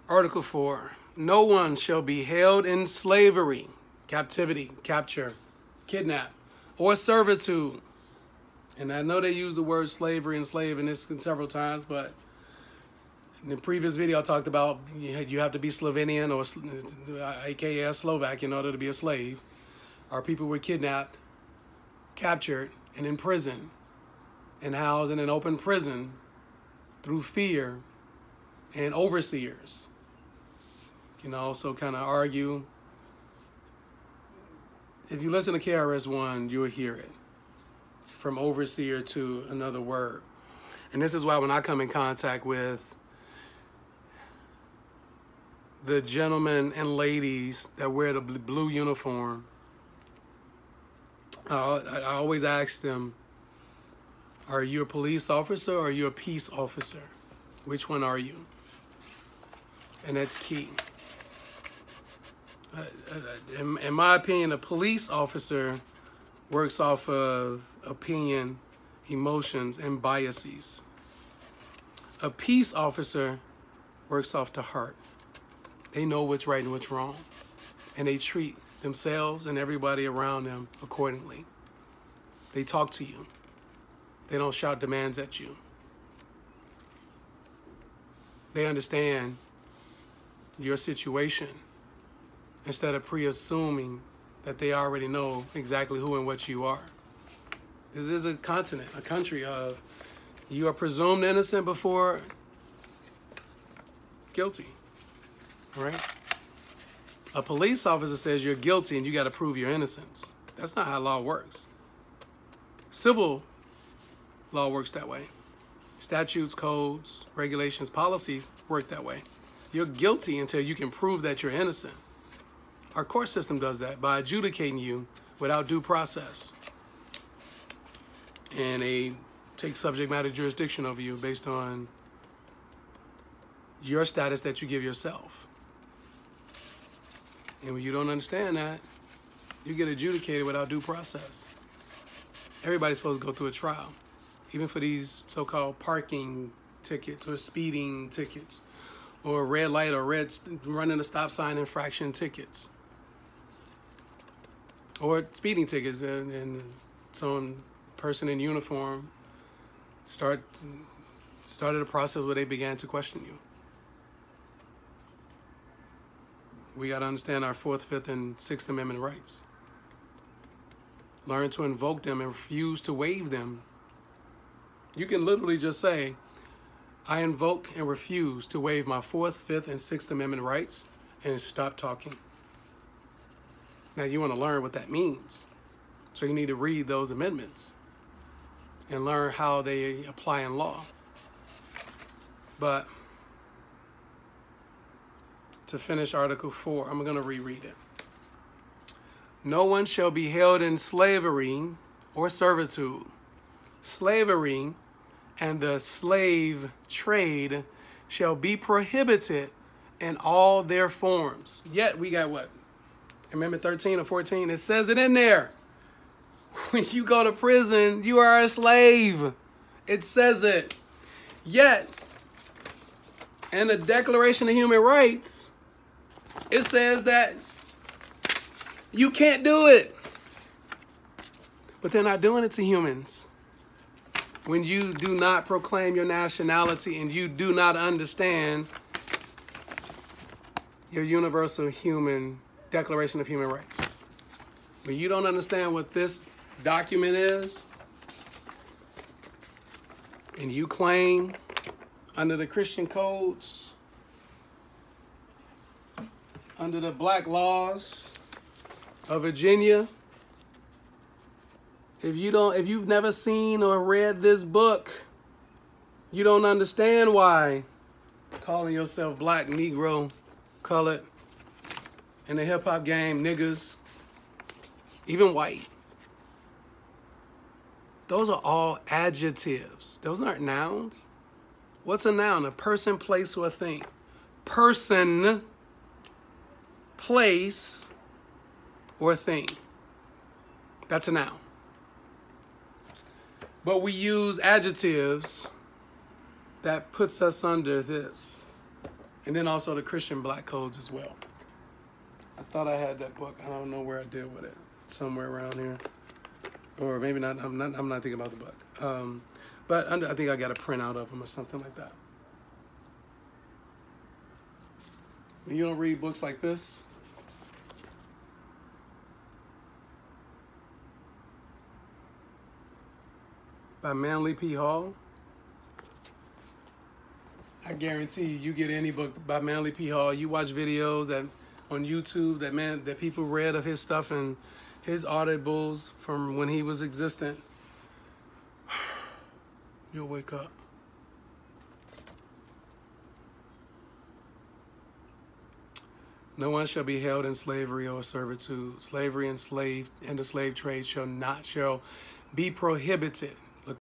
Article 4. No one shall be held in slavery, captivity, capture, kidnap, or servitude. And I know they use the word slavery and slave in this several times, but in the previous video I talked about you have to be Slovenian or aka Slovak in order to be a slave. Our people were kidnapped, captured, and imprisoned, and housed in an open prison through fear and overseers. You can also kind of argue. If you listen to KRS-One, you'll hear it. From overseer to another word. And this is why when I come in contact with the gentlemen and ladies that wear the blue uniform, I always ask them, are you a police officer or are you a peace officer? Which one are you? And that's key. In my opinion, a police officer works off of opinion, emotions, and biases. A peace officer works off the heart. They know what's right and what's wrong, and they treat themselves and everybody around them accordingly. They talk to you. They don't shout demands at you. They understand your situation instead of pre-assuming that they already know exactly who and what you are. This is a continent, a country of you are presumed innocent before guilty, right? A police officer says you're guilty and you got to prove your innocence. That's not how law works. Civil law works that way. Statutes, codes, regulations, policies work that way. You're guilty until you can prove that you're innocent. Our court system does that by adjudicating you without due process. And they take subject matter jurisdiction over you based on your status that you give yourself. And when you don't understand that, you get adjudicated without due process. Everybody's supposed to go through a trial, even for these so-called parking tickets or speeding tickets or red light or running a stop sign infraction tickets. Or speeding tickets, and some person in uniform started a process where they began to question you. We got to understand our 4th, 5th, and 6th Amendment rights. Learn to invoke them and refuse to waive them. You can literally just say, I invoke and refuse to waive my 4th, 5th, and 6th Amendment rights, and stop talking. Now you want to learn what that means. So you need to read those amendments and learn how they apply in law. But to finish Article 4, I'm going to reread it. No one shall be held in slavery or servitude. Slavery and the slave trade shall be prohibited in all their forms. Yet we got what? Amendment 13 or 14, it says it in there. When you go to prison, you are a slave. It says it. Yet, in the Declaration of Human Rights, it says that you can't do it. But they're not doing it to humans. When you do not proclaim your nationality and you do not understand your universal human Declaration of Human Rights. When you don't understand what this document is, and you claim under the Christian codes, under the black laws of Virginia, if you've never seen or read this book, you don't understand why calling yourself black, Negro, colored, in the hip-hop game, niggas, even white. Those are all adjectives. Those aren't nouns. What's a noun? A person, place, or a thing. Person, place, or thing. That's a noun. But we use adjectives that puts us under this. And then also the Christian Black Codes as well. I thought I had that book. I don't know where I did with it. Somewhere around here. Or maybe not. I'm not thinking about the book. But I think I got a printout of them or something like that. When you don't read books like this, by Manly P. Hall, I guarantee you get any book by Manly P. Hall. You watch videos that on YouTube that people read of his stuff and his audibles from when he was existent. You'll wake up. No one shall be held in slavery or servitude. Slavery and the slave trade shall be prohibited.